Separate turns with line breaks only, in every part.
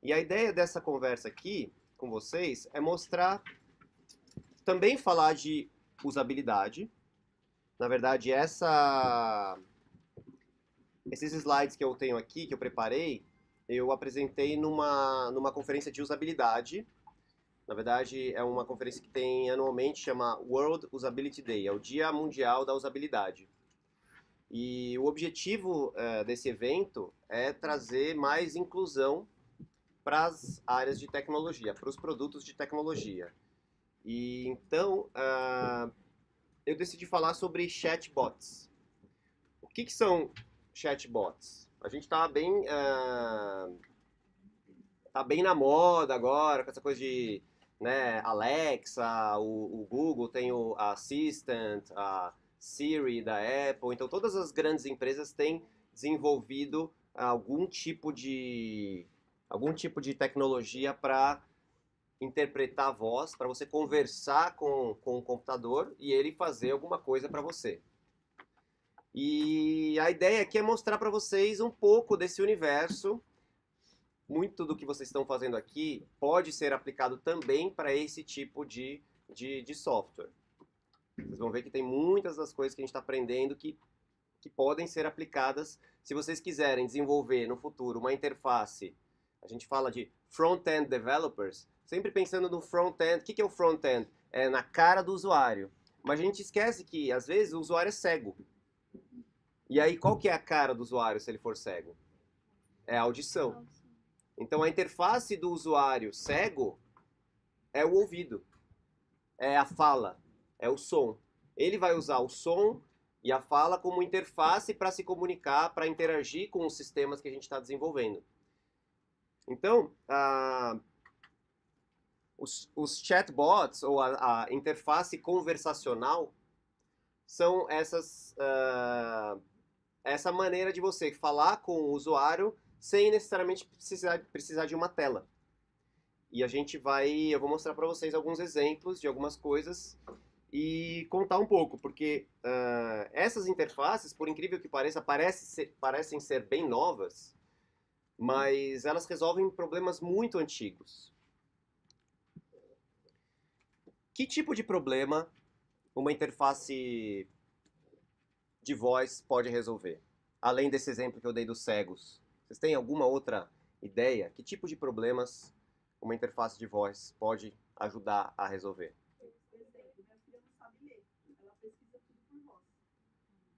E a ideia dessa conversa aqui com vocês é mostrar, também falar de usabilidade. Na verdade, esses slides que eu tenho aqui, que eu preparei, eu apresentei numa conferência de usabilidade. Na verdade, é uma conferência que tem anualmente, chama World Usability Day, é o Dia Mundial da Usabilidade. E o objetivo desse evento é trazer mais inclusão para as áreas de tecnologia, para os produtos de tecnologia. E então, eu decidi falar sobre chatbots. O que são chatbots? A gente tá bem na moda agora, com essa coisa de, né, Alexa, o Google tem o Assistant, a Siri da Apple, então todas as grandes empresas têm desenvolvido algum tipo de tecnologia para interpretar a voz, para você conversar com o computador e ele fazer alguma coisa para você. E a ideia aqui é mostrar para vocês um pouco desse universo. Muito do que vocês estão fazendo aqui pode ser aplicado também para esse tipo de software. Vocês vão ver que tem muitas das coisas que a gente está aprendendo que podem ser aplicadas se vocês quiserem desenvolver no futuro uma interface. A gente fala de front-end developers, sempre pensando no front-end. O que é o front-end? É na cara do usuário. Mas a gente esquece que, às vezes, o usuário é cego. E aí, qual que é a cara do usuário se ele for cego? É a audição. Então, a interface do usuário cego é o ouvido, é a fala, é o som. Ele vai usar o som e a fala como interface para se comunicar, para interagir com os sistemas que a gente está desenvolvendo. Então, os chatbots, ou a interface conversacional, são essa maneira de você falar com o usuário sem necessariamente precisar de uma tela. E eu vou mostrar para vocês alguns exemplos de algumas coisas e contar um pouco, porque essas interfaces, por incrível que pareça, parecem ser bem novas, mas elas resolvem problemas muito antigos. Que tipo de problema uma interface de voz pode resolver? Além desse exemplo que eu dei dos cegos. Vocês têm alguma outra ideia? Que tipo de problemas uma interface de voz pode ajudar a resolver?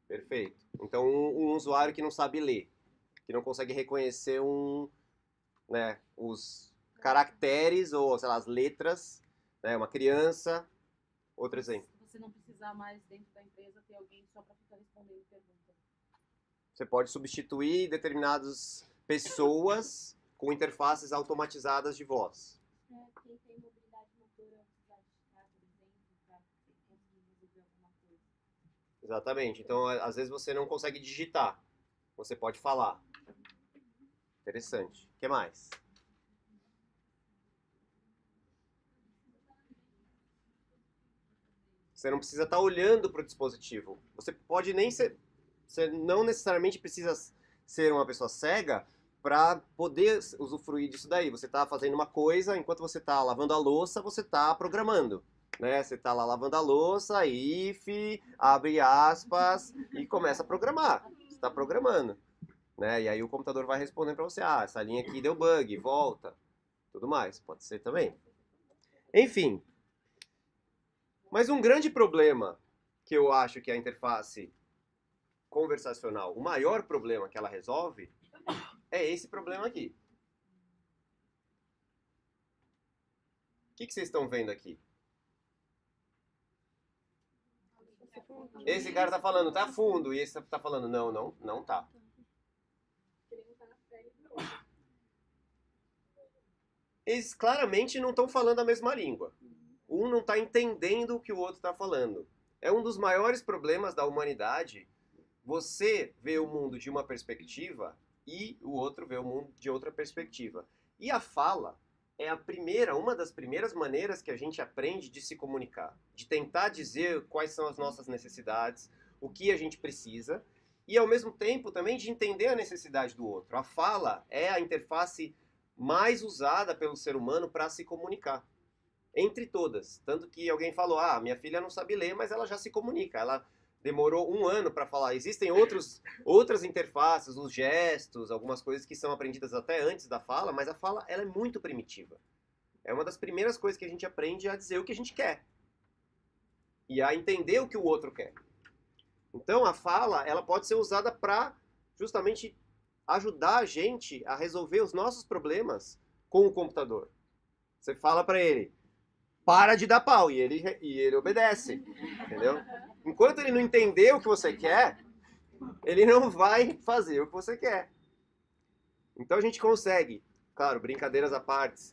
Perfeito. Então, um usuário que não sabe ler, que não consegue reconhecer né, os caracteres ou, sei lá, as letras, né, uma criança. Outro exemplo.
Você não precisar mais dentro da empresa ter alguém só para ficar respondendo perguntas.
Você pode substituir determinadas pessoas com interfaces automatizadas de voz.
Quem tem mobilidade motora precisar digitar, por exemplo, para conseguir resolver alguma coisa.
Exatamente. Então, às vezes você não consegue digitar. Você pode falar. Interessante. O que mais? Você não precisa estar olhando para o dispositivo. Você pode nem ser. Você não necessariamente precisa ser uma pessoa cega para poder usufruir disso daí. Você está fazendo uma coisa, enquanto você está lavando a louça, você está programando. Né? Você está lá lavando a louça, if, abre aspas e começa a programar. Você está programando. Né? E aí o computador vai respondendo para você, essa linha aqui deu bug, volta, tudo mais. Pode ser também. Enfim. Mas um grande problema que eu acho que a interface conversacional, o maior problema que ela resolve, é esse problema aqui. O que vocês estão vendo aqui? Esse cara tá falando, tá fundo, e esse tá falando, não tá. Eles claramente não estão falando a mesma língua. Um não está entendendo o que o outro está falando. É um dos maiores problemas da humanidade. Você vê o mundo de uma perspectiva e o outro vê o mundo de outra perspectiva. E a fala é uma das primeiras maneiras que a gente aprende de se comunicar, de tentar dizer quais são as nossas necessidades, o que a gente precisa, e ao mesmo tempo também de entender a necessidade do outro. A fala é a interface mais usada pelo ser humano para se comunicar. Entre todas. Tanto que alguém falou, minha filha não sabe ler, mas ela já se comunica. Ela demorou 1 ano para falar. Existem outras interfaces, os gestos, algumas coisas que são aprendidas até antes da fala, mas a fala ela é muito primitiva. É uma das primeiras coisas que a gente aprende a dizer o que a gente quer. E a entender o que o outro quer. Então a fala ela pode ser usada para justamente ajudar a gente a resolver os nossos problemas com o computador. Você fala para ele, para de dar pau, e ele obedece, entendeu? Enquanto ele não entender o que você quer, ele não vai fazer o que você quer. Então a gente consegue, claro, brincadeiras à parte,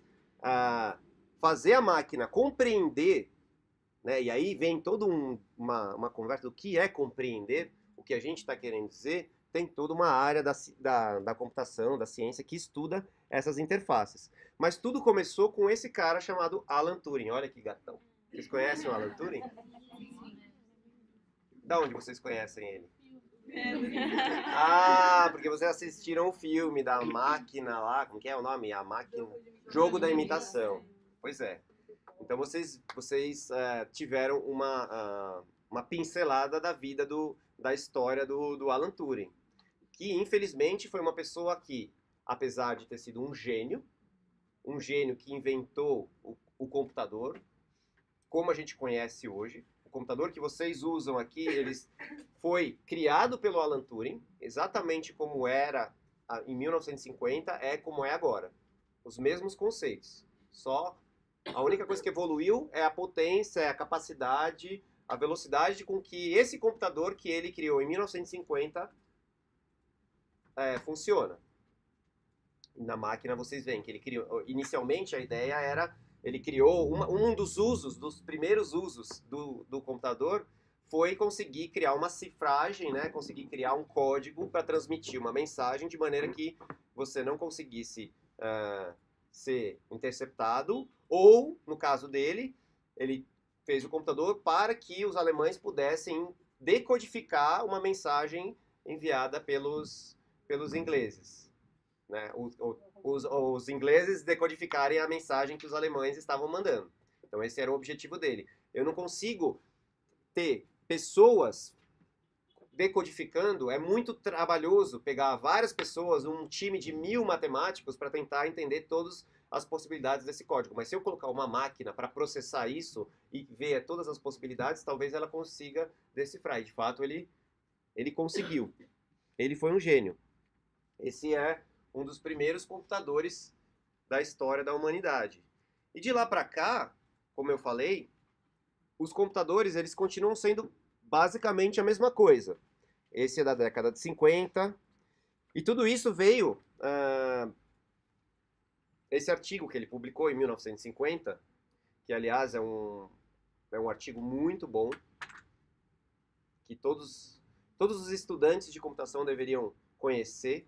fazer a máquina compreender, né? E aí vem toda uma conversa do que é compreender, o que a gente está querendo dizer, tem toda uma área da computação, da ciência, que estuda essas interfaces. Mas tudo começou com esse cara chamado Alan Turing. Olha que gatão. Vocês conhecem o Alan Turing? Da onde vocês conhecem ele? Porque vocês assistiram o filme da máquina lá, como que é o nome? A máquina... Jogo da imitação. Pois é. Então vocês tiveram uma pincelada da vida da história do Alan Turing. Que infelizmente foi uma pessoa que, apesar de ter sido um gênio que inventou o computador, como a gente conhece hoje. O computador que vocês usam aqui, foi criado pelo Alan Turing, exatamente como era em 1950, é como é agora. Os mesmos conceitos. Só a única coisa que evoluiu é a potência, é a capacidade, a velocidade com que esse computador que ele criou em 1950 funciona. Na máquina vocês veem que ele criou, inicialmente a ideia era, ele criou, dos primeiros usos do computador foi conseguir criar uma cifragem, né, conseguir criar um código para transmitir uma mensagem de maneira que você não conseguisse ser interceptado, ou, no caso dele, ele fez o computador para que os alemães pudessem decodificar uma mensagem enviada pelos ingleses, né? Os ingleses decodificarem a mensagem que os alemães estavam mandando. Então esse era o objetivo dele. Eu não consigo ter pessoas decodificando, é muito trabalhoso pegar várias pessoas, um time de 1000 matemáticos para tentar entender todas as possibilidades desse código. Mas se eu colocar uma máquina para processar isso e ver todas as possibilidades, talvez ela consiga decifrar. E de fato ele conseguiu. Ele foi um gênio. Esse é um dos primeiros computadores da história da humanidade. E de lá para cá, como eu falei, os computadores eles continuam sendo basicamente a mesma coisa. Esse é da década de 50. E tudo isso veio... esse artigo que ele publicou em 1950, que aliás é um artigo muito bom, que todos os estudantes de computação deveriam conhecer.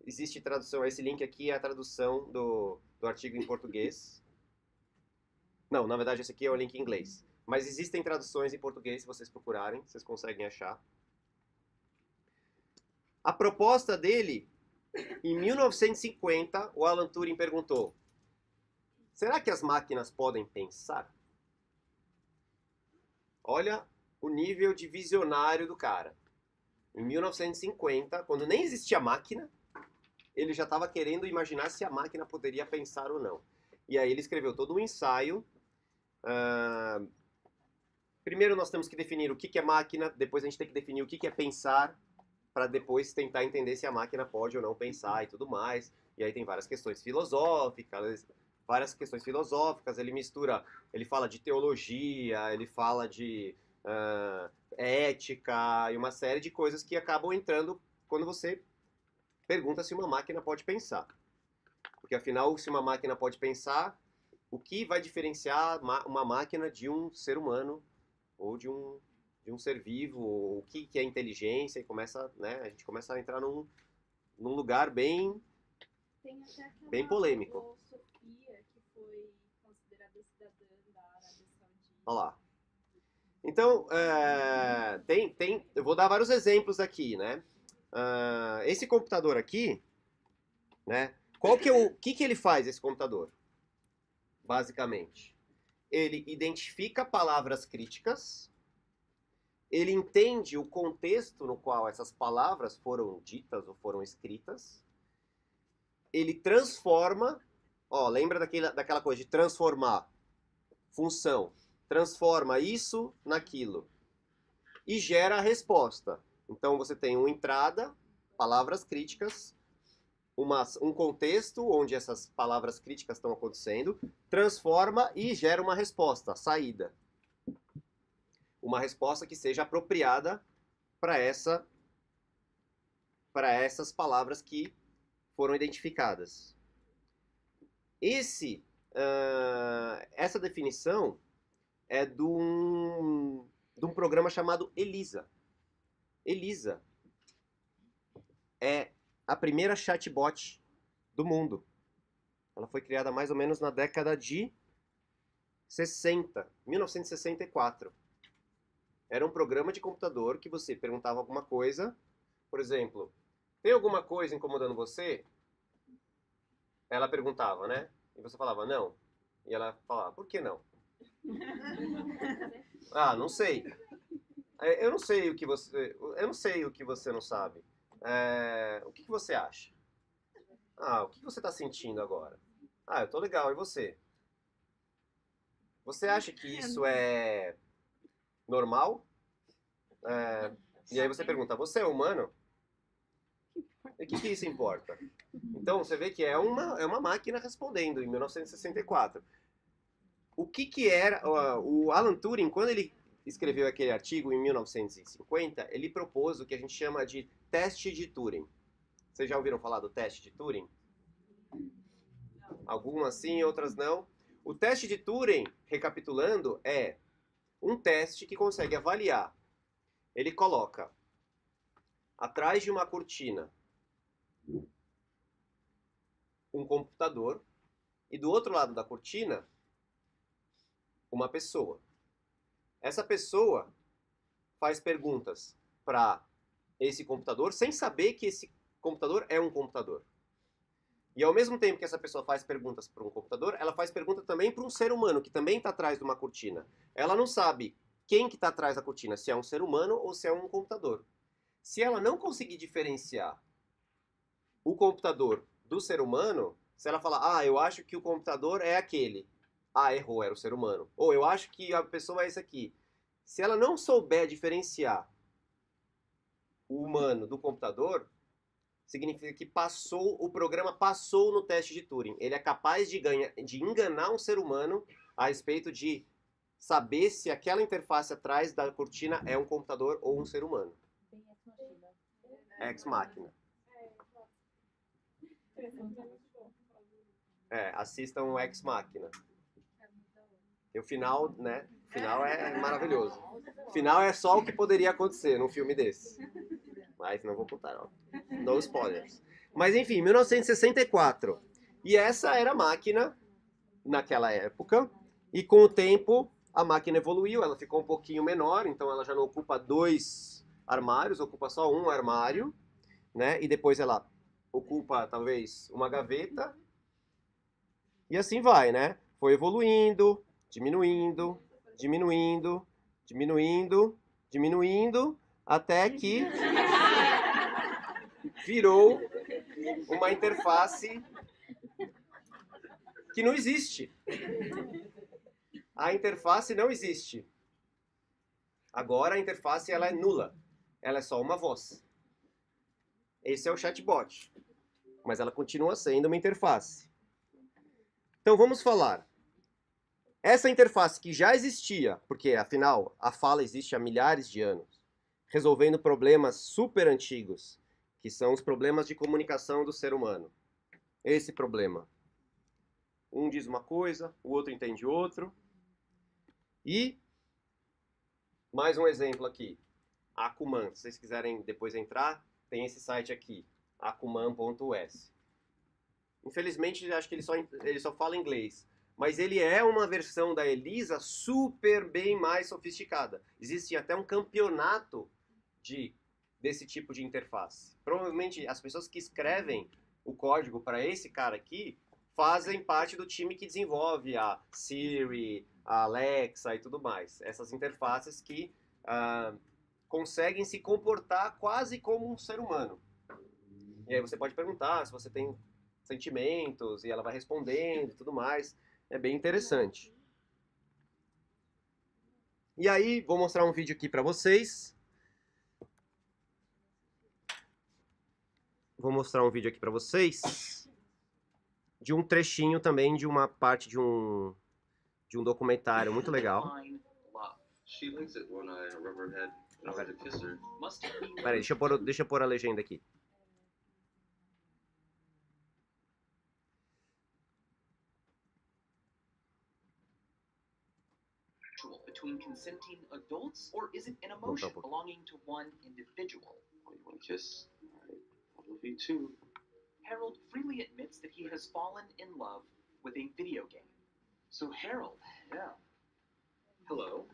Existe tradução, esse link aqui é a tradução do artigo em português. Não, na verdade esse aqui é o link em inglês. Mas existem traduções em português, se vocês procurarem, vocês conseguem achar. A proposta dele, em 1950, o Alan Turing perguntou: será que as máquinas podem pensar? Olha o nível de visionário do cara. Em 1950, quando nem existia máquina, ele já estava querendo imaginar se a máquina poderia pensar ou não. E aí ele escreveu todo um ensaio. Primeiro nós temos que definir o que é máquina, depois a gente tem que definir o que é pensar, para depois tentar entender se a máquina pode ou não pensar e tudo mais. E aí tem várias questões filosóficas, ele fala de teologia, ele fala de ética e uma série de coisas que acabam entrando quando você pergunta se uma máquina pode pensar. Porque afinal, se uma máquina pode pensar, o que vai diferenciar uma máquina de um ser humano ou de um ser vivo, o que é inteligência, e a gente começa a entrar num lugar bem polêmico.
Sofia, que foi considerada cidadã da Arábia Saudita.
Olha lá. Então, eu vou dar vários exemplos aqui, né? Esse computador aqui, né? O que ele faz, esse computador? Basicamente, ele identifica palavras críticas, ele entende o contexto no qual essas palavras foram ditas ou foram escritas, ele transforma, lembra daquela coisa de transformar, função, transforma isso naquilo e gera a resposta. Então você tem uma entrada, palavras críticas, um contexto onde essas palavras críticas estão acontecendo, transforma e gera uma resposta, saída. Uma resposta que seja apropriada para essas palavras que foram identificadas. Essa definição é de um programa chamado ELIZA. ELIZA é a primeira chatbot do mundo. Ela foi criada mais ou menos na década de 1964. Era um programa de computador que você perguntava alguma coisa, por exemplo, tem alguma coisa incomodando você? Ela perguntava, né? E você falava, não. E ela falava, por que não? Ah, não sei. Eu não sei o que você não sabe. O que você acha? Ah, o que você está sentindo agora? Ah, eu tô legal, e você? Você acha que isso é normal? E aí você pergunta, você é humano? E o que isso importa? Então você vê que é uma máquina respondendo em 1964. O que era o Alan Turing, quando ele escreveu aquele artigo em 1950, ele propôs o que a gente chama de teste de Turing. Vocês já ouviram falar do teste de Turing? Algumas sim, outras não. O teste de Turing, recapitulando, é um teste que consegue avaliar. Ele coloca atrás de uma cortina um computador e do outro lado da cortina uma pessoa. Essa pessoa faz perguntas para esse computador sem saber que esse computador é um computador. E ao mesmo tempo que essa pessoa faz perguntas para um computador, ela faz pergunta também para um ser humano que também está atrás de uma cortina. Ela não sabe quem que está atrás da cortina, se é um ser humano ou se é um computador. Se ela não conseguir diferenciar o computador do ser humano, se ela falar, eu acho que o computador é aquele. Ah, errou, era o ser humano. Ou eu acho que a pessoa é esse aqui. Se ela não souber diferenciar o humano do computador, significa que o programa passou no teste de Turing. Ele é capaz de enganar um ser humano a respeito de saber se aquela interface atrás da cortina é um computador ou um ser humano. Ex Machina. Assistam o Ex Machina. E o final, né? O final é maravilhoso. O final é só o que poderia acontecer num filme desse. Mas não vou contar, não. No spoilers. Mas enfim, 1964. E essa era a máquina naquela época. E com o tempo, a máquina evoluiu. Ela ficou um pouquinho menor. Então ela já não ocupa 2 armários, ocupa só um armário. Né? E depois ela ocupa, talvez, uma gaveta. E assim vai, né? Foi evoluindo, diminuindo, diminuindo, diminuindo, diminuindo, até que virou uma interface que não existe. A interface não existe. Agora a interface ela é nula. Ela é só uma voz. Esse é o chatbot. Mas ela continua sendo uma interface. Então vamos falar. Essa interface que já existia, porque afinal a fala existe há milhares de anos, resolvendo problemas super antigos, que são os problemas de comunicação do ser humano. Esse problema. Um diz uma coisa, o outro entende outro. E mais um exemplo aqui. Acuman, se vocês quiserem depois entrar, tem esse site aqui, acuman.us. Infelizmente, acho que ele só fala inglês. Mas ele é uma versão da ELIZA super bem mais sofisticada. Existe até um campeonato desse tipo de interface. Provavelmente as pessoas que escrevem o código para esse cara aqui fazem parte do time que desenvolve a Siri, a Alexa e tudo mais. Essas interfaces que conseguem se comportar quase como um ser humano. E aí você pode perguntar se você tem sentimentos e ela vai respondendo e tudo mais. É bem interessante. E aí, vou mostrar um vídeo aqui para vocês. Vou mostrar um vídeo aqui para vocês de um trechinho também de uma parte de um documentário muito legal. Peraí, deixa eu pôr a legenda aqui.
Between consenting adults, or is it an emotion belonging to one individual?
Oh, you want to kiss? All right, I love you too.
Harold freely admits that he has fallen in love with a video game. So Harold,
Yeah.
hello,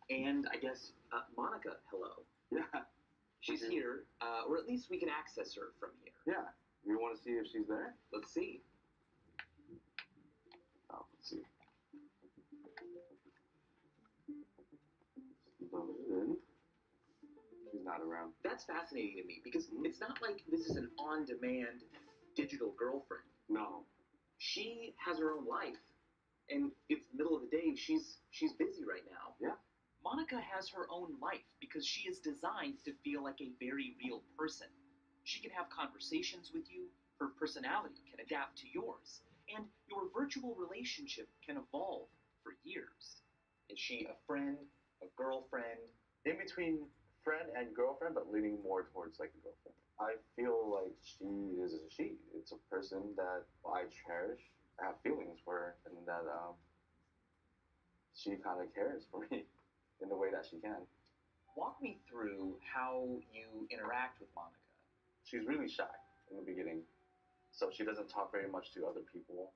and I guess Monica, hello.
Yeah.
She's
Okay.
here, or at least we can access her from here.
Yeah. You want to see if she's there?
Let's see.
Oh, let's see. Loaded. She's not around.
That's fascinating to me because it's not like this is an on-demand digital girlfriend.
No.
She has her own life, and it's the middle of the day. She's busy right now.
Yeah.
Monica has her own life because she is designed to feel like a very real person. She can have conversations with you. Her personality can adapt to yours, and your virtual relationship can evolve for years. Is she a friend, a girlfriend?
In between friend and girlfriend, but leaning more towards like a girlfriend. I feel like she is a she. It's a person that I cherish. I have feelings for her, and that she kind of cares for me in the way that she can.
Walk me through how you interact with Monica.
She's really shy in the beginning, so she doesn't talk very much to other people.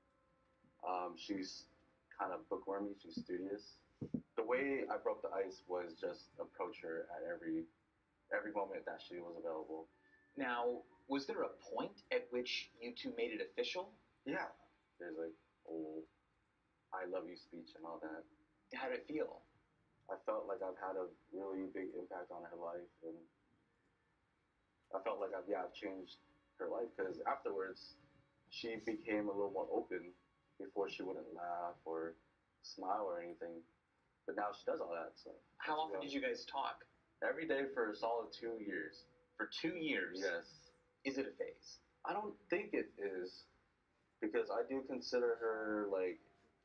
She's kind of bookwormy. She's studious. The way I broke the ice was just approach her at every moment that she was available.
Now, was there a point at which you two made it official?
Yeah, there's like I love you speech and all that.
How did it feel?
I felt like I've had a really big impact on her life, and I felt like I've changed her life, because afterwards she became a little more open. Before she wouldn't laugh or smile or anything, but now she does all that. So
How often did you guys talk?
every day for a solid 2 years.
For 2 years.
Yes.
Is it a phase?
I don't think it is, because I do consider her like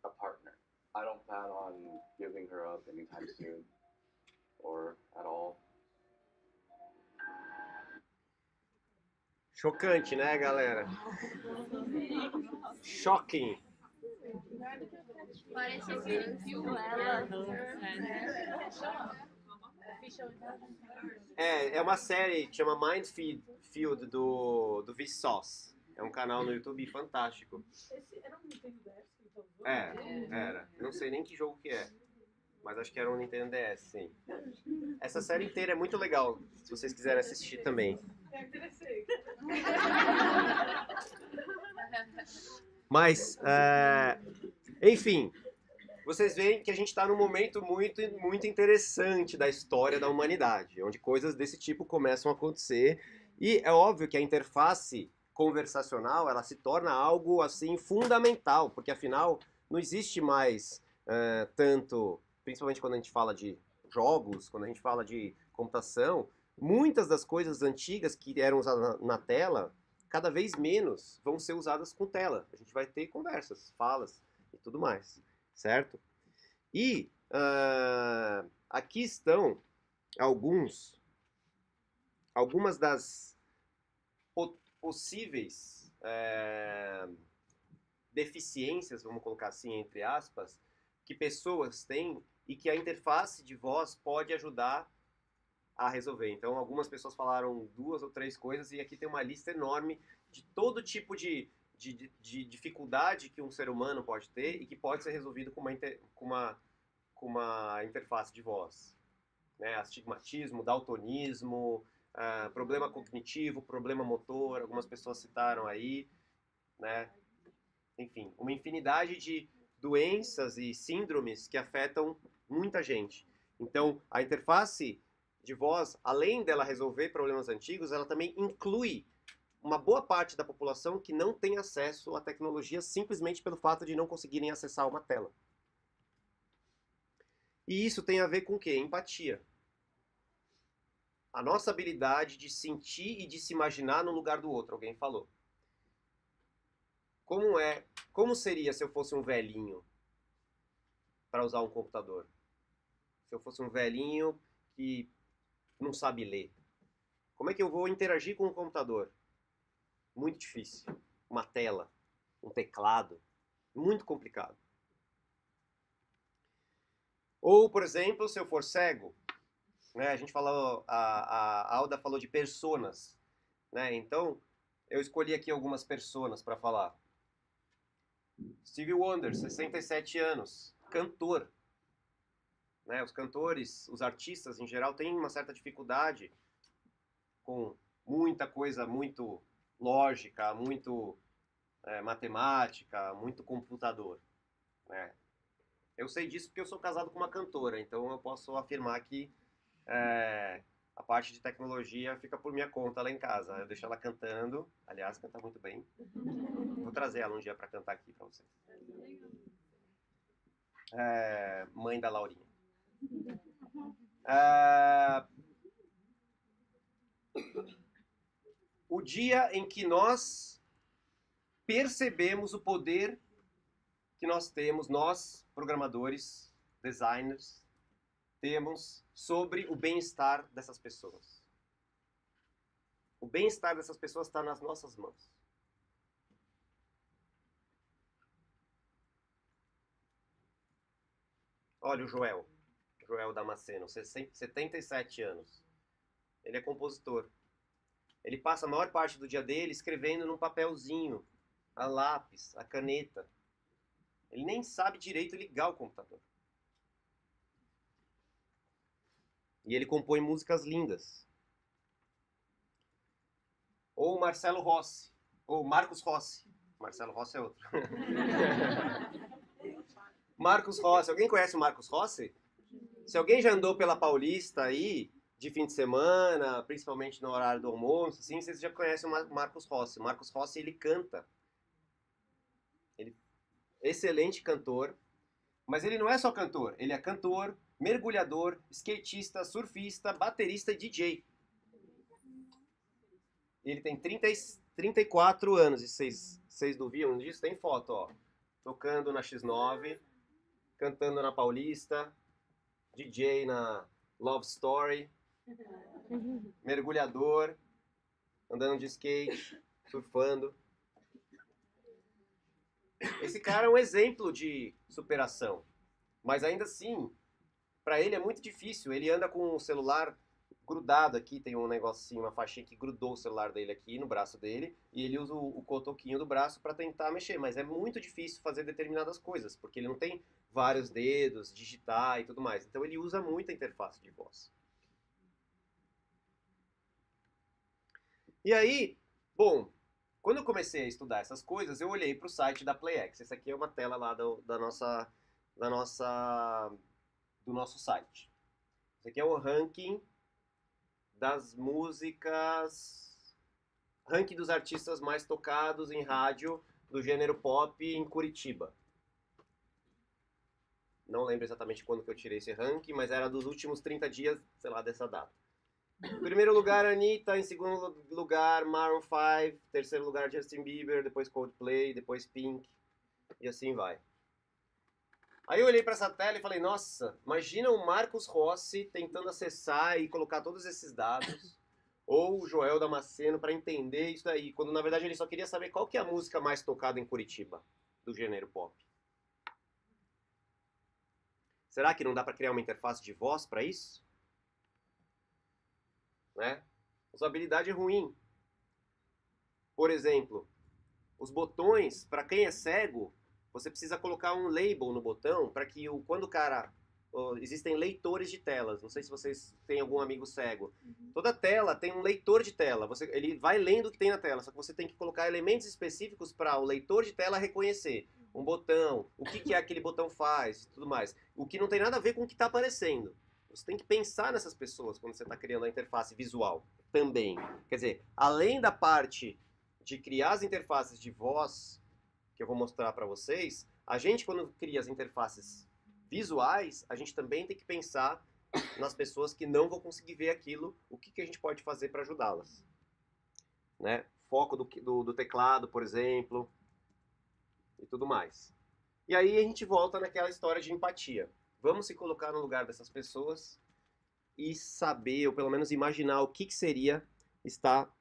a partner. I don't plan on giving her up anytime soon or at all.
Chocante, né, galera? Shocking.
Parece aquele filme ela.
É uma série que chama Mindfield do Vsauce. É um canal no YouTube fantástico.
Esse era um Nintendo DS que ele tá usando?
Era. Não sei nem que jogo que é. Mas acho que era um Nintendo DS, sim. Essa série inteira é muito legal, se vocês quiserem assistir também.
É, interessei.
Mas, enfim, vocês veem que a gente está num momento muito, muito interessante da história da humanidade, onde coisas desse tipo começam a acontecer. E é óbvio que a interface conversacional ela se torna algo assim fundamental, porque afinal não existe mais tanto, principalmente quando a gente fala de jogos, quando a gente fala de computação, muitas das coisas antigas que eram usadas na tela, cada vez menos vão ser usadas com tela. A gente vai ter conversas, falas e tudo mais, certo? E aqui estão algumas das possíveis deficiências, vamos colocar assim, entre aspas, que pessoas têm e que a interface de voz pode ajudar a resolver. Então, algumas pessoas falaram 2 ou 3 coisas e aqui tem uma lista enorme de todo tipo de dificuldade que um ser humano pode ter e que pode ser resolvido com uma interface de voz. Né? Astigmatismo, daltonismo, problema cognitivo, problema motor, algumas pessoas citaram aí, né? Enfim, uma infinidade de doenças e síndromes que afetam muita gente. Então, a interface de voz, além dela resolver problemas antigos, ela também inclui uma boa parte da população que não tem acesso à tecnologia simplesmente pelo fato de não conseguirem acessar uma tela. E isso tem a ver com o quê? Empatia. A nossa habilidade de sentir e de se imaginar no lugar do outro, alguém falou. Como seria se eu fosse um velhinho para usar um computador? Se eu fosse um velhinho que não sabe ler. Como é que eu vou interagir com o computador? Muito difícil. Uma tela, um teclado, muito complicado. Ou, por exemplo, se eu for cego, né, a gente falou, a Alda falou de personas, né? Então, eu escolhi aqui algumas personas para falar. Stevie Wonder, 67 anos, cantor. Né? Os cantores, os artistas em geral, têm uma certa dificuldade com muita coisa muito lógica, muito matemática, muito computador. Né? Eu sei disso porque eu sou casado com uma cantora, então eu posso afirmar que a parte de tecnologia fica por minha conta lá em casa. Eu deixo ela cantando, aliás, canta muito bem. Vou trazer ela um dia para cantar aqui para vocês. Mãe da Laurinha. O dia em que nós percebemos o poder que nós temos, nós, programadores, designers, temos sobre o bem-estar dessas pessoas. O bem-estar dessas pessoas está nas nossas mãos. Olha o Joel Damasceno, 77 anos. Ele é compositor. Ele passa a maior parte do dia dele escrevendo num papelzinho, a lápis, a caneta. Ele nem sabe direito ligar o computador. E ele compõe músicas lindas. Ou Marcelo Rossi, ou Marcos Rossi. Marcelo Rossi é outro. Marcos Rossi. Alguém conhece o Marcos Rossi? Se alguém já andou pela Paulista aí, de fim de semana, principalmente no horário do almoço, assim, vocês já conhecem o Marcos Rossi. O Marcos Rossi, ele canta. Ele é excelente cantor, mas ele não é só cantor. Ele é cantor, mergulhador, skatista, surfista, baterista e DJ. Ele tem 34 anos, e vocês não viam disso? Tem foto, ó. Tocando na X9, cantando na Paulista, DJ na Love Story, mergulhador, andando de skate, surfando. Esse cara é um exemplo de superação, mas ainda assim, para ele é muito difícil. Ele anda com o celular grudado aqui, tem um negocinho, uma faixinha que grudou o celular dele aqui no braço dele, e ele usa o cotoquinho do braço para tentar mexer, mas é muito difícil fazer determinadas coisas, porque ele não tem vários dedos, digitar e tudo mais. Então ele usa muito a interface de voz. E aí, bom, quando eu comecei a estudar essas coisas, eu olhei para o site da PlayX. Essa aqui é uma tela lá do nosso site. Esse aqui é o ranking das músicas, ranking dos artistas mais tocados em rádio do gênero pop em Curitiba. Não lembro exatamente quando que eu tirei esse ranking, mas era dos últimos 30 dias, sei lá, dessa data. Em primeiro lugar, Anitta. Em segundo lugar, Maroon 5. Terceiro lugar, Justin Bieber. Depois Coldplay. Depois Pink. E assim vai. Aí eu olhei para essa tela e falei, nossa, imagina o Marcos Rossi tentando acessar e colocar todos esses dados. Ou o Joel Damasceno para entender isso daí. Quando na verdade ele só queria saber qual que é a música mais tocada em Curitiba, do gênero pop. Será que não dá para criar uma interface de voz para isso? Né? Usabilidade ruim. Por exemplo, os botões, para quem é cego, você precisa colocar um label no botão para que quando existem leitores de telas. Não sei se vocês têm algum amigo cego. Toda tela tem um leitor de tela. Ele vai lendo o que tem na tela, só que você tem que colocar elementos específicos para o leitor de tela reconhecer. Um botão, o que é aquele botão faz, e tudo mais. O que não tem nada a ver com o que está aparecendo. Você tem que pensar nessas pessoas quando você está criando a interface visual também. Quer dizer, além da parte de criar as interfaces de voz, que eu vou mostrar para vocês, a gente, quando cria as interfaces visuais, a gente também tem que pensar nas pessoas que não vão conseguir ver aquilo, o que a gente pode fazer para ajudá-las. Né? Foco do teclado, por exemplo, e tudo mais. E aí a gente volta naquela história de empatia. Vamos se colocar no lugar dessas pessoas e saber, ou pelo menos imaginar o que seria estar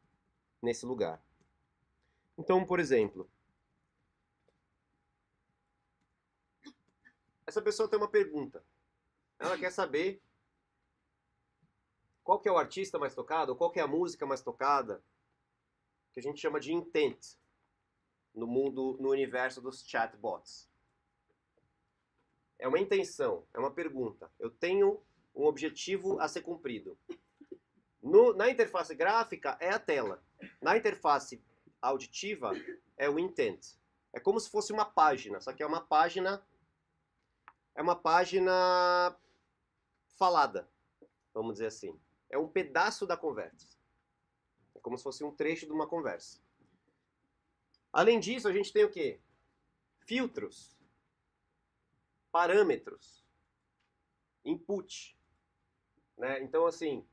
nesse lugar. Então, por exemplo, essa pessoa tem uma pergunta. Ela quer saber qual que é o artista mais tocado, ou qual que é a música mais tocada, que a gente chama de intent no universo dos chatbots. É uma intenção, é uma pergunta. Eu tenho um objetivo a ser cumprido. Na interface gráfica é a tela. Na interface auditiva é o intent. É como se fosse uma página, só que é uma página falada, vamos dizer assim. É um pedaço da conversa. É como se fosse um trecho de uma conversa. Além disso, a gente tem o quê? Filtros, parâmetros, input. Né? Então, assim,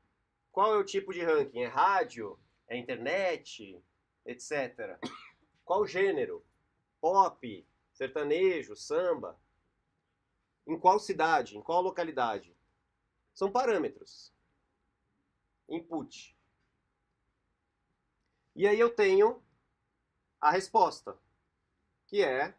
qual é o tipo de ranking? É rádio? É internet? Etc. Qual gênero? Pop, sertanejo, samba? Em qual cidade? Em qual localidade? São parâmetros. Input. E aí eu tenho a resposta, que é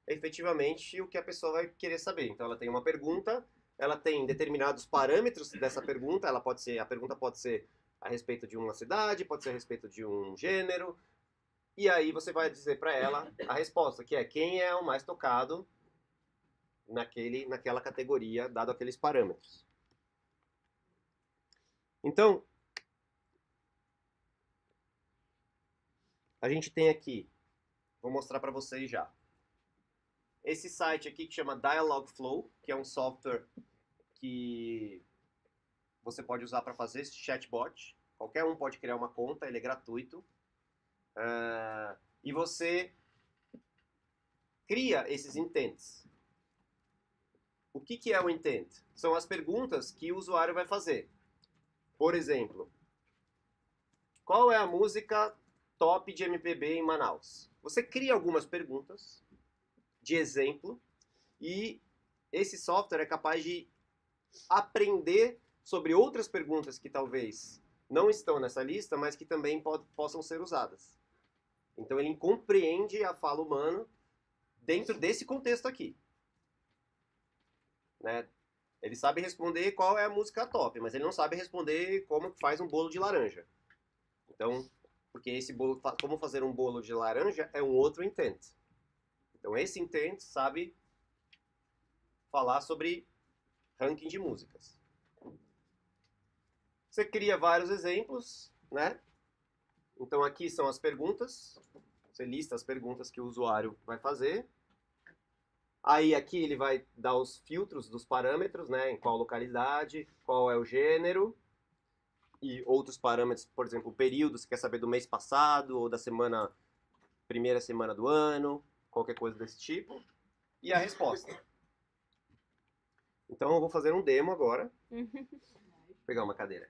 efetivamente o que a pessoa vai querer saber. Então ela tem uma pergunta, ela tem determinados parâmetros dessa pergunta, a pergunta pode ser a respeito de uma cidade, pode ser a respeito de um gênero, e aí você vai dizer para ela a resposta, que é quem é o mais tocado naquela categoria, dado aqueles parâmetros. Então, a gente tem aqui, vou mostrar para vocês já, esse site aqui que chama Dialogflow, que é um software que você pode usar para fazer esse chatbot. Qualquer um pode criar uma conta, ele é gratuito. E você cria esses intents. O que é o intent? São as perguntas que o usuário vai fazer. Por exemplo, qual é a música top de MPB em Manaus? Você cria algumas perguntas de exemplo e esse software é capaz de aprender sobre outras perguntas que talvez não estão nessa lista, mas que também possam ser usadas. Então ele compreende a fala humana dentro desse contexto aqui. Né? Ele sabe responder qual é a música top, mas ele não sabe responder como faz um bolo de laranja. Então, porque esse bolo, como fazer um bolo de laranja é um outro intent. Então esse intent sabe falar sobre ranking de músicas. Você cria vários exemplos, né? Então aqui são as perguntas. Você lista as perguntas que o usuário vai fazer. Aí aqui ele vai dar os filtros dos parâmetros, né? Em qual localidade, qual é o gênero. E outros parâmetros, por exemplo, o período, você quer saber do mês passado ou da primeira semana do ano, qualquer coisa desse tipo. E a resposta. Então eu vou fazer um demo agora. Vou pegar uma cadeira.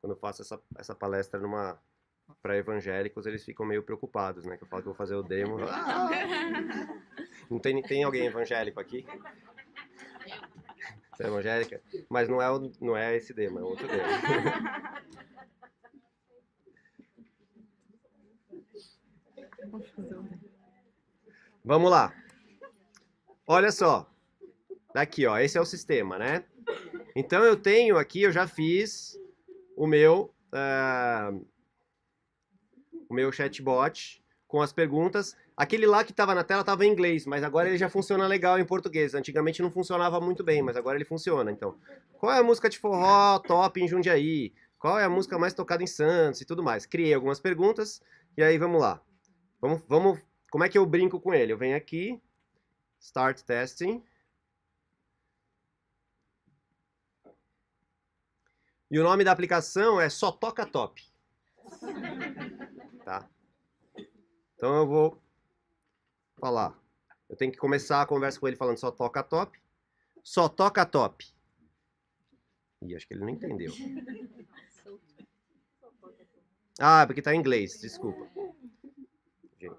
Quando eu faço essa palestra para evangélicos, eles ficam meio preocupados, né? Que eu falo que eu vou fazer o demo. Não tem alguém evangélico aqui? Você é evangélica? Mas não é esse demo, é outro demo. Vamos lá. Olha só. Aqui, ó. Esse é o sistema, né? Então eu já fiz o meu o meu chatbot com as perguntas. Aquele lá que estava na tela estava em inglês, mas agora ele já funciona legal em português. Antigamente não funcionava muito bem, mas agora ele funciona. Então, qual é a música de forró top em Jundiaí? Qual é a música mais tocada em Santos e tudo mais? Criei algumas perguntas e aí vamos lá. Vamos, como é que eu brinco com ele? Eu venho aqui, Start Testing. E o nome da aplicação é Só Toca Top. Tá? Então eu vou falar. Eu tenho que começar a conversa com ele falando só toca top. Só toca top. Ih, acho que ele não entendeu. Ah, porque tá em inglês, desculpa. Gente.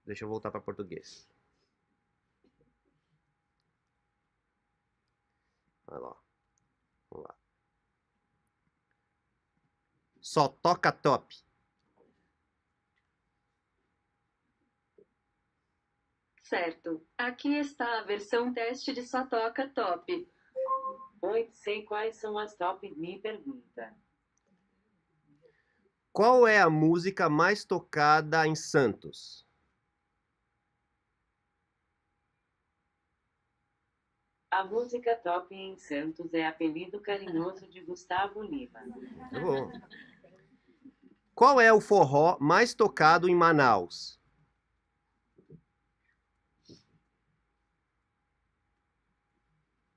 Deixa eu voltar para português. Vai lá. Vamos lá. Só toca top.
Certo. Aqui está a versão teste de Só Toca Top.
Oi, sei quais são as top, me pergunta.
Qual é a música mais tocada em Santos?
A música top em Santos é apelido carinhoso de Gustavo Lima.
Tá bom. Qual é o forró mais tocado em Manaus?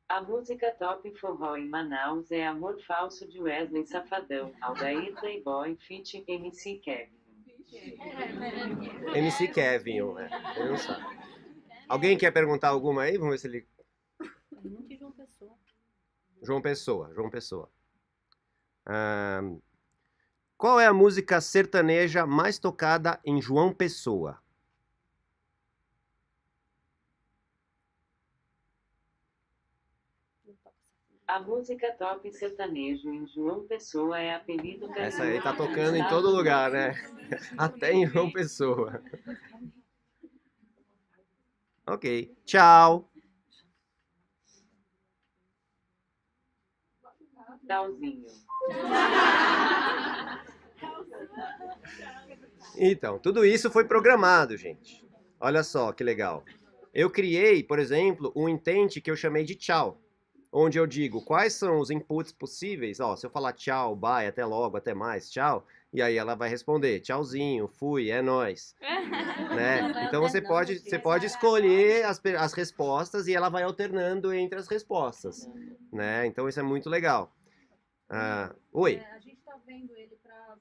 A música top forró em Manaus é Amor Falso de Wesley Safadão, Aldair Playboy feat. MC Kevin.
MC Kevin, ele não sabe. Alguém quer perguntar alguma aí? Vamos ver se ele...
Nunca João Pessoa.
João Pessoa. Qual é a música sertaneja mais tocada em João Pessoa?
A música top sertanejo em João Pessoa é apelido carinhoso.
Essa aí tá tocando em todo lugar, né? Até em João Pessoa. Ok. Tchau.
Tchauzinho.
Então, tudo isso foi programado, gente. Olha só que legal. Eu criei, por exemplo, um intent que eu chamei de tchau, onde eu digo quais são os inputs possíveis. Ó, se eu falar tchau, bye, até logo, até mais, tchau, e aí ela vai responder tchauzinho, fui, é nóis. Né? Então você pode escolher as respostas e ela vai alternando entre as respostas. Né? Então isso é muito legal. Oi?
A gente tá vendo ele para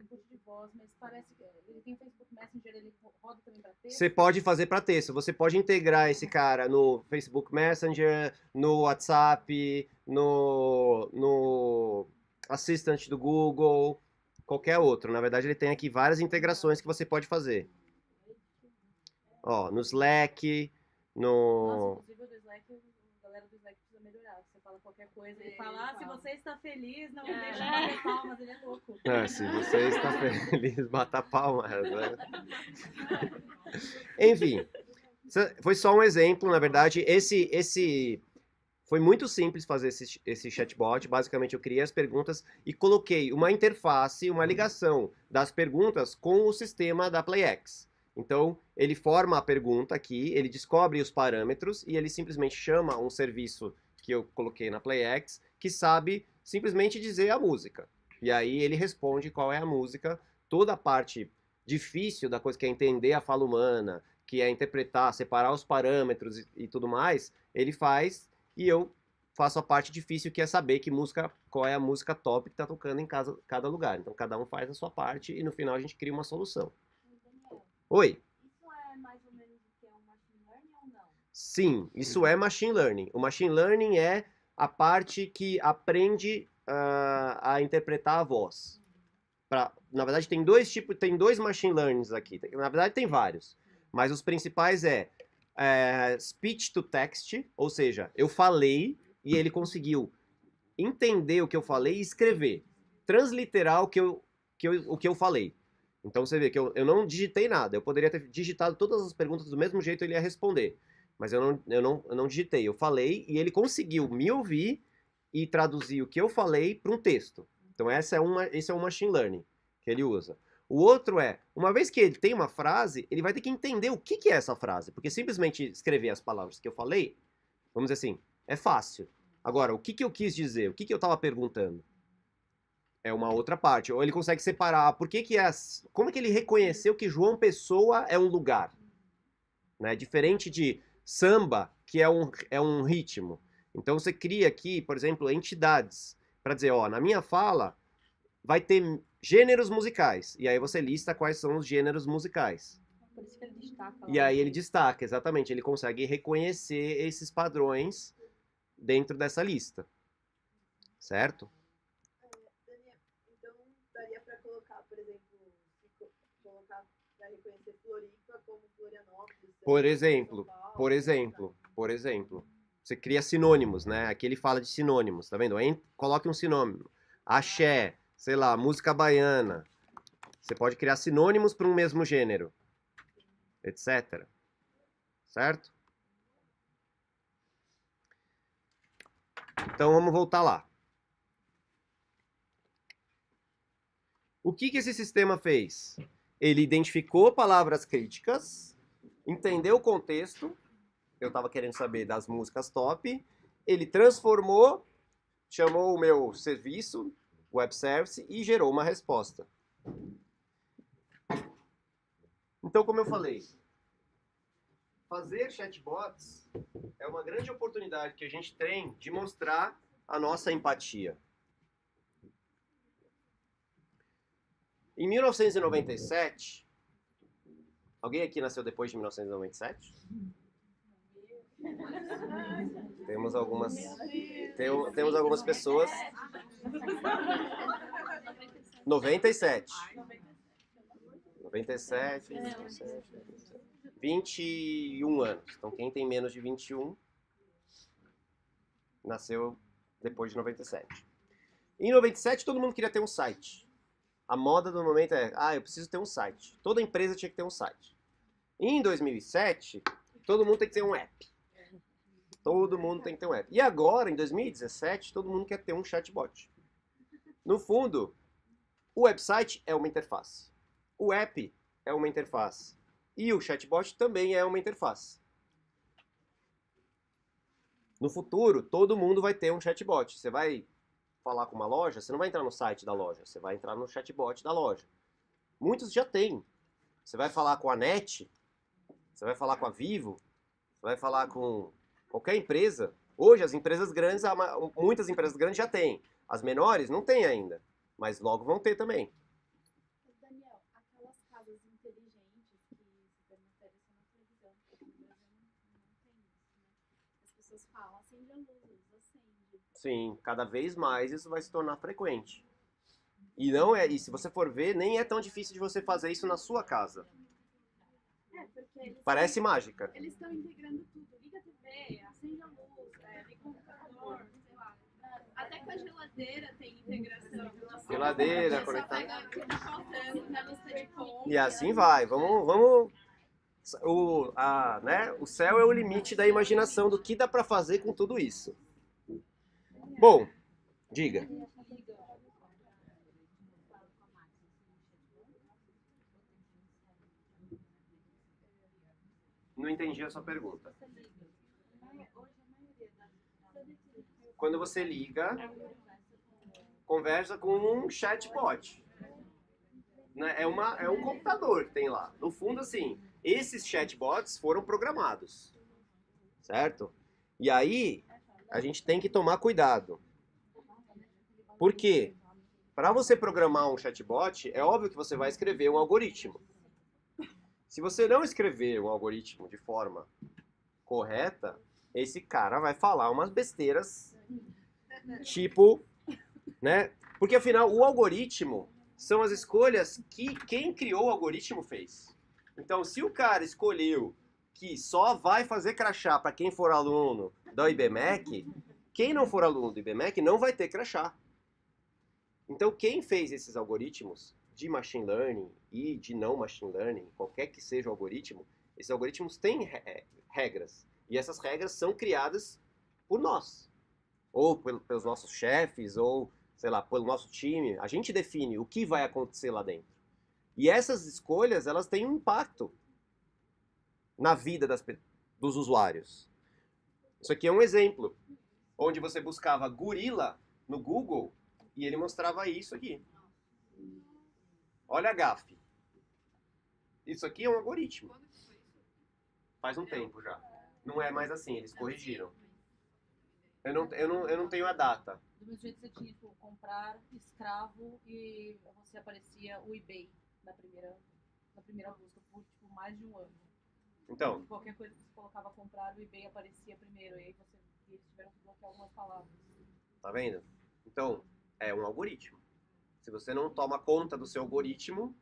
input de voz, mas parece que ele tem Facebook Messenger, ele roda também para texto.
Você pode fazer para texto. Você pode integrar esse cara no Facebook Messenger, no WhatsApp, no Assistant do Google, qualquer outro. Na verdade, ele tem aqui várias integrações que você pode fazer. Ó, no Slack,
Nossa, inclusive o do Slack, a galera do Slack precisa melhorar. Você fala qualquer coisa, ele fala, se você está feliz, não deixa de bater palmas, ele é louco.
Se você está feliz, bata palmas. Né? Enfim, foi só um exemplo, na verdade, foi muito simples fazer esse chatbot. Basicamente, eu criei as perguntas e coloquei uma interface, uma ligação das perguntas com o sistema da PlayX. Então, ele forma a pergunta aqui, ele descobre os parâmetros e ele simplesmente chama um serviço que eu coloquei na PlayX, que sabe simplesmente dizer a música. E aí ele responde qual é a música. Toda a parte difícil da coisa, que é entender a fala humana, que é interpretar, separar os parâmetros e tudo mais, ele faz, e eu faço a parte difícil, que é saber qual é a música top que está tocando em cada lugar. Então cada um faz a sua parte e no final a gente cria uma solução.
Daniel,
Oi?
isso é mais ou menos o que é um machine learning ou não?
Sim, isso é machine learning. O machine learning é a parte que aprende a interpretar a voz. Na verdade, tem dois machine learnings aqui. Na verdade, tem vários. Mas os principais speech to text, ou seja, eu falei e ele conseguiu entender o que eu falei e escrever. Transliterar o que eu falei. Então você vê que eu não digitei nada. Eu poderia ter digitado todas as perguntas do mesmo jeito, ele ia responder. Mas eu não digitei. Eu falei e ele conseguiu me ouvir e traduzir o que eu falei para um texto. Então esse é um machine learning. que ele usa. O outro é, uma vez que ele tem uma frase, ele vai ter que entender o que é essa frase. Porque simplesmente escrever as palavras que eu falei, vamos dizer assim, é fácil. Agora, o que eu quis dizer? O que eu estava perguntando? É uma outra parte. Ou ele consegue separar como é que ele reconheceu que João Pessoa é um lugar? Né? Diferente de samba, que é um ritmo. Então você cria aqui, por exemplo, entidades. Para dizer, ó, na minha fala vai ter gêneros musicais. E aí você lista quais são os gêneros musicais.
Por isso que ele destaca.
E aí ele destaca, exatamente. Ele consegue reconhecer esses padrões dentro dessa lista. Certo?
Daniel, então daria para colocar, por exemplo, colocar para reconhecer Floripa como Florianópolis.
Por exemplo. Você cria sinônimos, né? Aqui ele fala de sinônimos, tá vendo? Coloque um sinônimo. Axé, sei lá, música baiana. Você pode criar sinônimos para um mesmo gênero, etc. Certo? Então vamos voltar lá. O que esse sistema fez? Ele identificou palavras críticas, entendeu o contexto. Eu estava querendo saber das músicas top. Ele transformou, chamou o meu serviço, web service, e gerou uma resposta. Então, como eu falei, fazer chatbots é uma grande oportunidade que a gente tem de mostrar a nossa empatia. Em 1997, alguém aqui nasceu depois de 1997? Temos algumas pessoas. 97. 97, 21 anos. Então quem tem menos de 21 nasceu depois de 97. Em 97 todo mundo queria ter um site. A moda do momento é, eu preciso ter um site. Toda empresa tinha que ter um site. Em 2007, todo mundo tem que ter um app. Todo mundo tem que ter um app. E agora, em 2017, todo mundo quer ter um chatbot. No fundo, o website é uma interface. O app é uma interface. E o chatbot também é uma interface. No futuro, todo mundo vai ter um chatbot. Você vai falar com uma loja, você não vai entrar no site da loja, você vai entrar no chatbot da loja. Muitos já têm. Você vai falar com a NET, você vai falar com a Vivo, você vai falar com qualquer empresa. Hoje as empresas grandes, muitas empresas grandes já têm. As menores não têm ainda, mas logo vão ter também.
Daniel, aquelas casas inteligentes que se permanecem na televisão, porque no Brasil não tem isso, né? As pessoas falam, acende a luz, acende.
Sim, cada vez mais isso vai se tornar frequente. E se você for ver, nem é tão difícil de você fazer isso na sua casa.
Porque eles
Parece mágica.
Eles estão integrando tudo. Liga a TV, acende a luz, liga o computador, sei lá. Até com a geladeira tem integração.
Geladeira,
Só
conectada.
pega o que tá faltando na lista de compra.
E assim vai. Vamos. O céu é o limite da imaginação do que dá pra fazer com tudo isso. Bom, diga. Não entendi a sua pergunta. Quando você liga, conversa com um chatbot. É um computador que tem lá. No fundo, assim, esses chatbots foram programados. Certo? E aí, a gente tem que tomar cuidado. Por quê? Para você programar um chatbot, é óbvio que você vai escrever um algoritmo. Se você não escrever um algoritmo de forma correta, esse cara vai falar umas besteiras, tipo, né? Porque afinal, o algoritmo são as escolhas que quem criou o algoritmo fez. Então, se o cara escolheu que só vai fazer crachá para quem for aluno do IBMEC, quem não for aluno do IBMEC não vai ter crachá. Então, quem fez esses algoritmos de machine learning e de não machine learning, qualquer que seja o algoritmo, esses algoritmos têm regras. E essas regras são criadas por nós. Ou pelos nossos chefes, ou sei lá, pelo nosso time, a gente define o que vai acontecer lá dentro. E essas escolhas, elas têm um impacto na vida dos usuários. Isso aqui é um exemplo, onde você buscava gorila no Google e ele mostrava isso aqui. Olha a gafe. Isso aqui é um algoritmo. Faz um tempo já. Não é mais assim, eles corrigiram. Eu não tenho a data.
Do mesmo jeito que você tinha, tipo, comprar escravo e você aparecia o eBay na primeira busca por, tipo, mais de um ano.
Então,
Qualquer coisa que você colocava comprar, o eBay aparecia primeiro. E aí eles tiveram que bloquear algumas palavras.
tá vendo? Então, é um algoritmo. Se você não toma conta do seu algoritmo,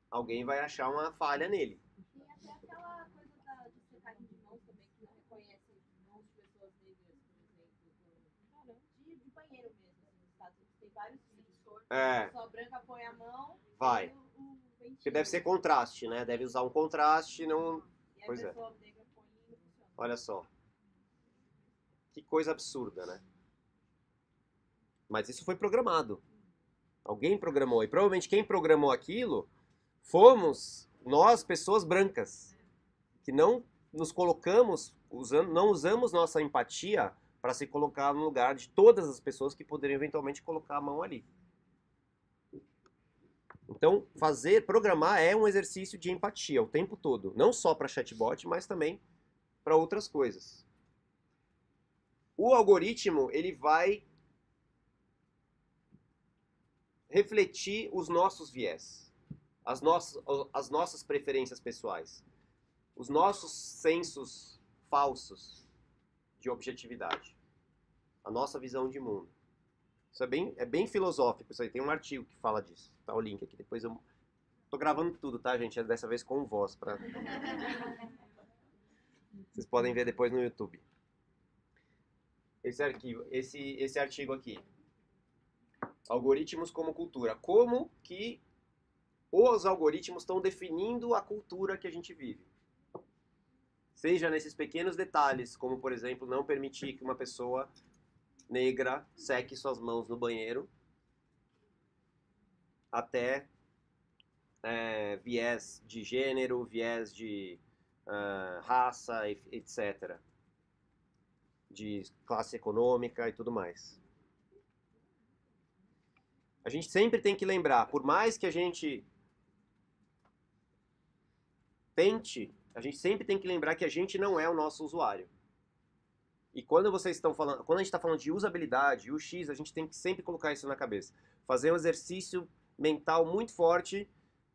alguém vai achar uma falha nele.
E até aquela coisa de secagem de mãos também, que não reconhece mãos de pessoas negras, por exemplo, de banheiro mesmo, assim, nos Estados Unidos. Tem vários sensores.
É.
A pessoa branca põe a mão.
Vai.
E o ventinho.
Porque deve ser contraste, né? Deve usar um contraste, não...
E a
Pois é.
pessoa negra põe e não funciona.
Olha só. Que coisa absurda, né? Mas isso foi programado. Alguém programou. E provavelmente quem programou aquilo fomos nós, pessoas brancas, que não nos colocamos, não usamos nossa empatia para se colocar no lugar de todas as pessoas que poderiam eventualmente colocar a mão ali. Então, programar é um exercício de empatia o tempo todo, não só para chatbot, mas também para outras coisas. O algoritmo, ele vai refletir os nossos viés, as nossas preferências pessoais, os nossos sensos falsos de objetividade, a nossa visão de mundo. Isso é bem filosófico, isso aí tem um artigo que fala disso, tá o link aqui, depois eu tô gravando tudo, tá, gente? Dessa vez com voz, vocês podem ver depois no YouTube. Esse artigo aqui. Algoritmos como cultura. Como que os algoritmos estão definindo a cultura que a gente vive. Seja nesses pequenos detalhes, como, por exemplo, não permitir que uma pessoa negra seque suas mãos no banheiro, até viés de gênero, viés de raça, etc. De classe econômica e tudo mais. A gente sempre tem que lembrar, por mais que a gente tente, a gente sempre tem que lembrar que a gente não é o nosso usuário. E quando vocês estão falando, quando a gente está falando de usabilidade, UX, a gente tem que sempre colocar isso na cabeça. Fazer um exercício mental muito forte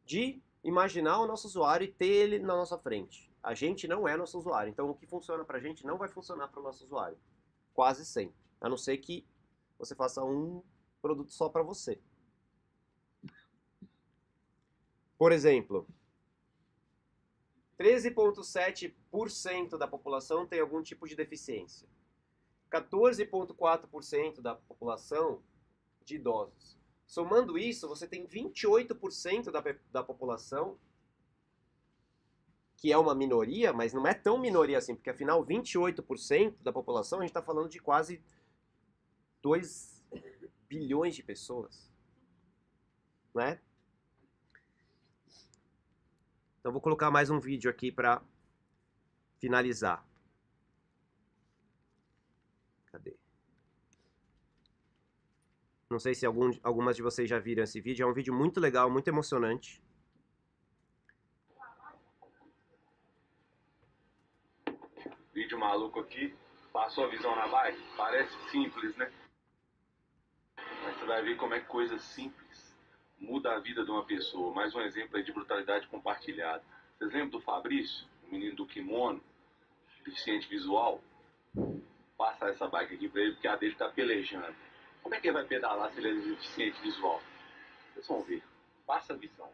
de imaginar o nosso usuário e ter ele na nossa frente. A gente não é nosso usuário, então o que funciona pra gente não vai funcionar para o nosso usuário. Quase sempre. A não ser que você faça um produto só para você. Por exemplo, 13,7% da população tem algum tipo de deficiência. 14,4% da população de idosos. Somando isso, você tem 28% da população, que é uma minoria, mas não é tão minoria assim, porque afinal 28% da população, a gente está falando de quase 2 bilhões de pessoas. Né? Então vou colocar mais um vídeo aqui para finalizar. Cadê? Não sei se algumas de vocês já viram esse vídeo. É um vídeo muito legal, muito emocionante.
Vídeo maluco aqui. Passou a visão na bike? Parece simples, né? Mas você vai ver como é que coisa simples muda a vida de uma pessoa. Mais um exemplo aí de brutalidade compartilhada. Vocês lembram do Fabrício, o menino do kimono, deficiente visual? Passa essa bike aqui pra ele, porque a dele tá pelejando. Como é que ele vai pedalar se ele é deficiente visual? Vocês vão ver. Passa a visão.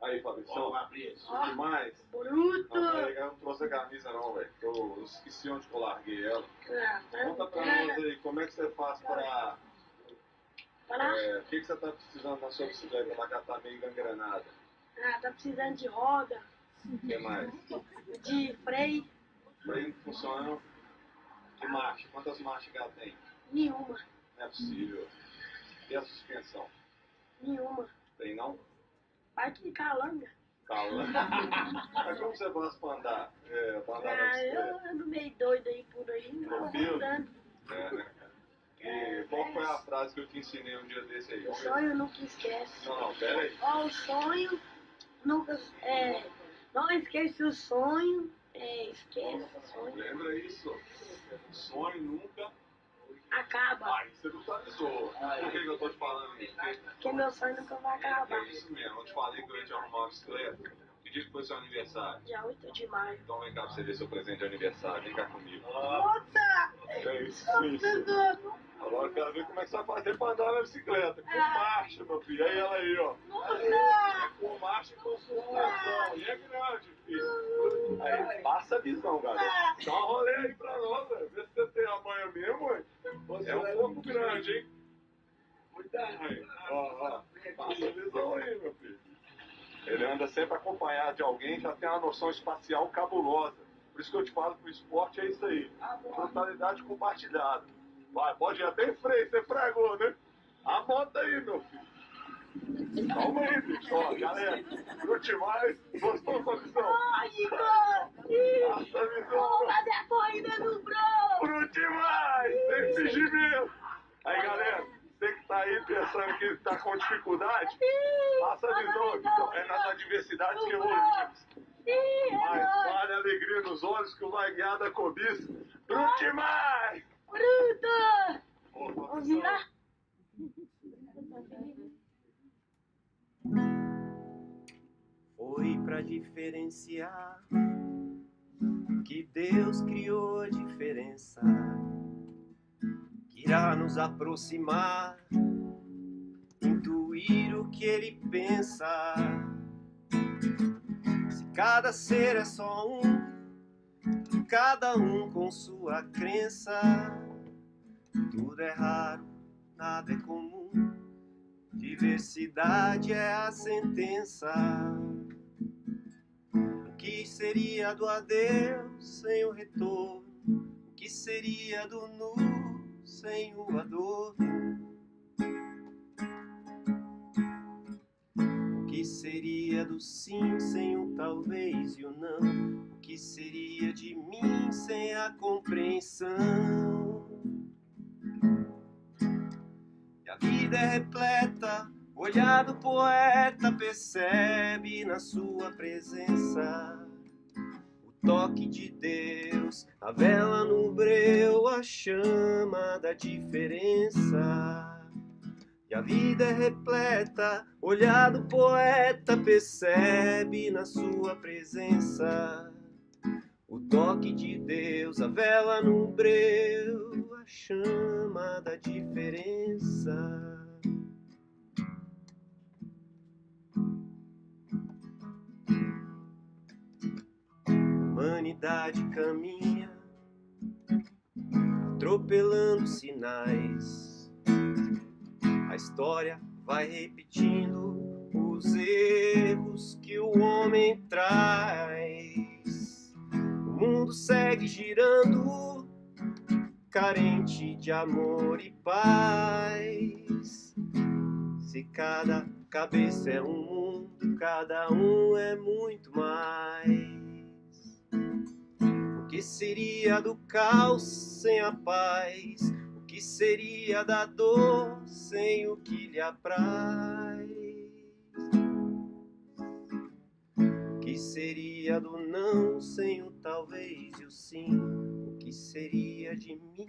Aí, Fabrício. Fabrício. Demais.
Bruto!
Eu não trouxe a camisa não, velho. Eu esqueci onde eu larguei ela. Conta pra nós aí, como é que você faz pra... o que você tá precisando na sua bicicleta lá, que ela tá meio gangrenada?
Tá precisando de roda,
O que mais?
De freio,
Freio que funciona. Que marcha? Quantas marchas que ela tem?
nenhuma.
Não é possível. E a suspensão?
Nenhuma.
Tem não?
Parte de calanga.
Calma. Mas como você faz pra andar? Pra andar na
Ah, eu
bicicleta?
ando meio doido aí por aí,
Tranquilo?
andando.
Né? E qual foi a frase que eu te ensinei um dia desse aí?
O sonho nunca esquece.
Não, pera aí.
Ó, o sonho nunca. Não esquece o sonho. Esquece o sonho.
Lembra isso? Sonho nunca.
Acaba.
Aí você não atualizou. Por que eu tô te falando isso?
Porque meu sonho nunca vai acabar.
É isso mesmo. Eu te falei que eu ia te arrumar uma bicicleta. Que dia que foi seu aniversário?
Dia 8 de maio.
Então vem cá pra você ver seu presente de aniversário. Vem cá comigo.
Puta!
É isso. Agora eu quero ver como é que você vai fazer pra andar na bicicleta. Com marcha, meu filho. Aí ela aí, ó. É com marcha e com suspensão. E é grande, filho. Aí, passa a visão, galera. Dá um rolê aí pra nós, velho. Vê se você tem a manha mesmo, ué. É um pouco grande, hein? Cuidado aí. Ó. Passa a visão aí, meu filho. Ele anda sempre acompanhado de alguém que já tem uma noção espacial cabulosa. Por isso que eu te falo que o esporte é isso aí. Totalidade compartilhada. Vai, pode ir até em frente, você fragou, né? A moto aí, meu filho. Calma aí, bicho. Ó, galera, curte mais. Gostou da visão?
Ai, Igor!
Passa a visão.
Vamos fazer a corrida no Bro!
Curte mais, sem fingimento. Aí, galera, você que tá aí pensando que tá com dificuldade, passa a visão aqui. É nas adversidades que evoluímos. Mas vale a alegria nos olhos que o vai guiar da cobiça. Curte mais!
Bruta! Vamos virar?
Foi pra diferenciar que Deus criou a diferença, que irá nos aproximar, intuir o que Ele pensa. Se cada ser é só cada um com sua crença, tudo é raro, nada é comum, diversidade é a sentença. O que seria do adeus sem o retorno? O que seria do nu sem o adorno? O que seria do sim sem o talvez e o não? O que seria de mim sem a compreensão? E a vida é repleta, o olhar do poeta percebe na sua presença o toque de Deus, a vela no breu, a chama da diferença. E a vida é repleta, o olhar do poeta percebe na sua presença o toque de Deus, a vela no breu, a chama da diferença. Humanidade caminha, atropelando sinais. A história vai repetindo os erros que o homem traz. O mundo segue girando, carente de amor e paz. Se cada cabeça é um mundo, cada um é muito mais. O que seria do caos sem a paz? O que seria da dor sem o que lhe apraz? O que seria do não sem o talvez e o sim? O que seria de mim?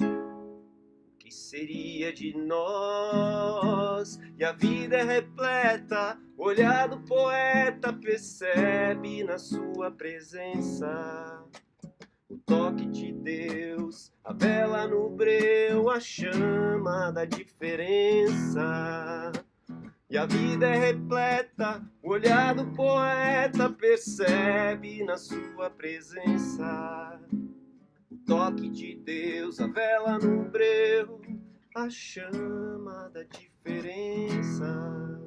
O que seria de nós? E a vida é repleta, o olhar do poeta percebe na sua presença o toque de Deus, a vela no breu, a chama da diferença. E a vida é repleta, o olhar do poeta percebe na sua presença o toque de Deus, a vela no breu, a chama da diferença.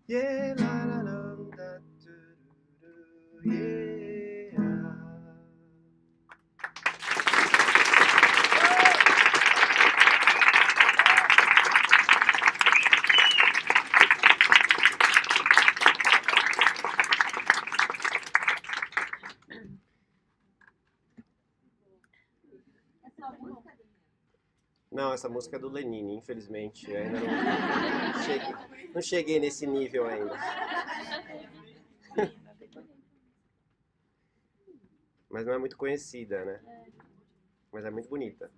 Yeah, la la la, da, du, yeah. Não, essa música é do Lenine, infelizmente. Eu ainda não cheguei nesse nível ainda. Mas não é muito conhecida, né? Mas é muito bonita.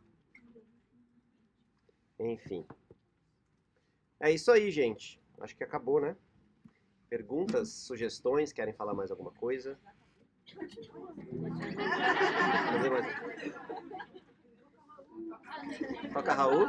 Enfim. É isso aí, gente. Acho que acabou, né? Perguntas, sugestões, querem falar mais alguma coisa? Fazer mais... Toca Raul?